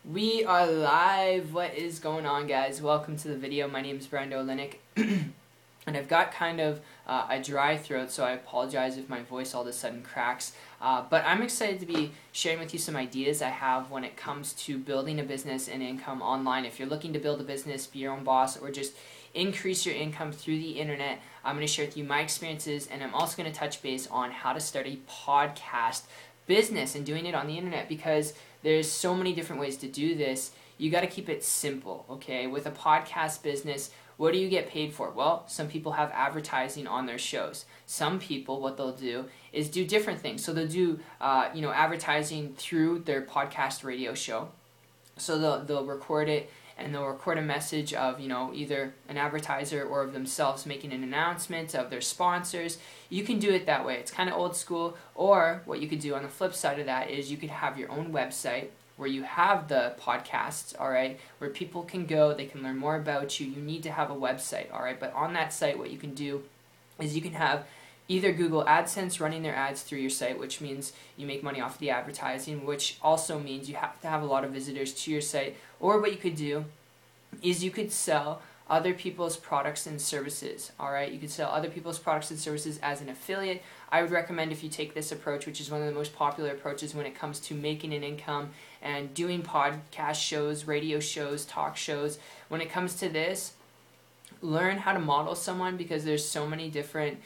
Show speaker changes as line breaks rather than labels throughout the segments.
We are live. What is going on, guys? Welcome to the video. My name is Brando Linick, and I've got kind of a dry throat, so I apologize if my voice all of a sudden cracks. But I'm excited to be sharing with you some ideas I have when it comes to building a business and income online. If you're looking to build a business, be your own boss, or just increase your income through the internet, I'm going to share with you my experiences, and I'm also going to touch base on how to start a podcast business and doing it on the internet, because there's so many different ways to do this. You got to keep it simple, okay? With a podcast business, what do you get paid for? Well, some people have advertising on their shows. Some people, what they'll do is do different things. So they'll do, advertising through their podcast radio show. So they'll record it, and they'll record a message of, either an advertiser or of themselves making an announcement of their sponsors. You can do it that way. It's kind of old school. Or what you could do on the flip side of that is you could have your own website where you have the podcasts, all right, where people can go, they can learn more about you. You need to have a website, all right, but on that site what you can do is you can have either Google AdSense running their ads through your site, which means you make money off the advertising, which also means you have to have a lot of visitors to your site. Or what you could do is you could sell other people's products and services, all right? You could sell other people's products and services as an affiliate. I would recommend, if you take this approach, which is one of the most popular approaches when it comes to making an income and doing podcast shows, radio shows, talk shows. When it comes to this, learn how to model someone, because there's so many different,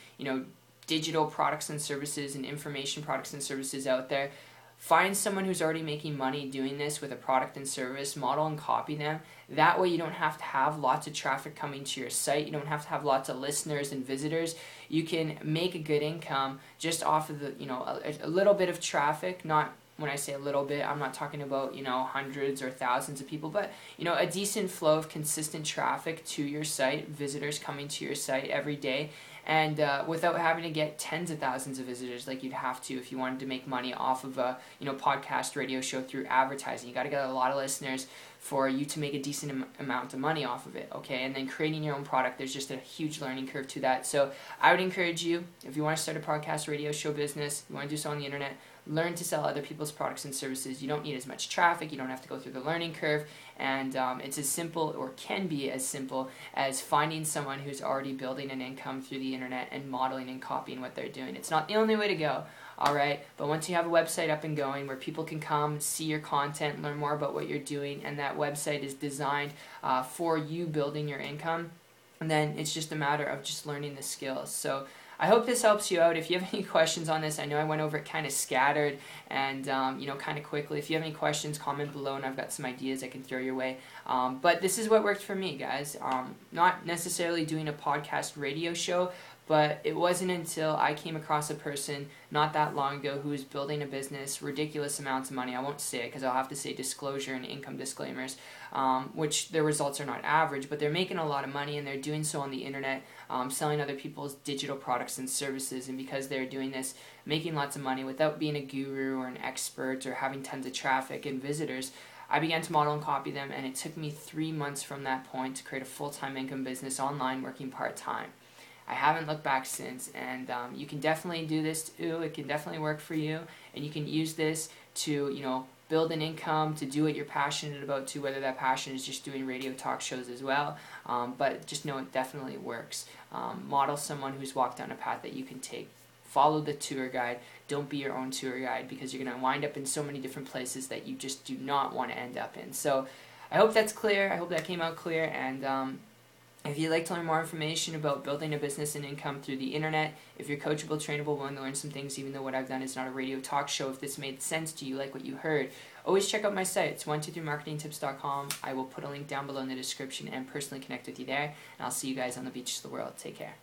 digital products and services and information products and services out there. Find someone who's already making money doing this with a product and service, model and copy them. That way you don't have to have lots of traffic coming to your site. You don't have to have lots of listeners and visitors. You can make a good income just off of a little bit of traffic. Not, when I say a little bit, I'm not talking about, hundreds or thousands of people, but, a decent flow of consistent traffic to your site, visitors coming to your site every day, and without having to get tens of thousands of visitors like you'd have to if you wanted to make money off of a, podcast radio show through advertising. You got to get a lot of listeners for you to make a decent amount of money off of it, okay? And then creating your own product, there's just a huge learning curve to that. So I would encourage you, if you want to start a podcast radio show business, you want to do so on the internet, learn to sell other people's products and services. You don't need as much traffic. You don't have to go through the learning curve. And it's as simple, or can be as simple, as finding someone who's already building an income through the internet and modeling and copying what they're doing. It's not the only way to go, all right? But once you have a website up and going where people can come, see your content, learn more about what you're doing, and that website is designed for you building your income, and then it's just a matter of just learning the skills. So I hope this helps you out. If you have any questions on this, I know I went over it kind of scattered and, kind of quickly. If you have any questions, comment below, and I've got some ideas I can throw your way. But this is what worked for me, guys. Not necessarily doing a podcast radio show, but it wasn't until I came across a person not that long ago who was building a business, ridiculous amounts of money. I won't say it because I'll have to say disclosure and income disclaimers, which their results are not average, but they're making a lot of money, and they're doing so on the internet, selling other people's digital products and services. And because they're doing this, making lots of money without being a guru or an expert or having tons of traffic and visitors, I began to model and copy them, and it took me 3 months from that point to create a full-time income business online, working part-time. I haven't looked back since, and you can definitely do this too. It can definitely work for you, and you can use this to, build an income, to do what you're passionate about too, whether that passion is just doing radio talk shows as well. But just know it definitely works. Model someone who's walked down a path that you can take. Follow the tour guide. Don't be your own tour guide, because you're going to wind up in so many different places that you just do not want to end up in. So I hope that's clear. I hope that came out clear, and if you'd like to learn more information about building a business and income through the internet, if you're coachable, trainable, willing to learn some things, even though what I've done is not a radio talk show, if this made sense to you, like what you heard, always check out my site. It's 123marketingtips.com. I will put a link down below in the description and personally connect with you there. And I'll see you guys on the beaches of the world. Take care.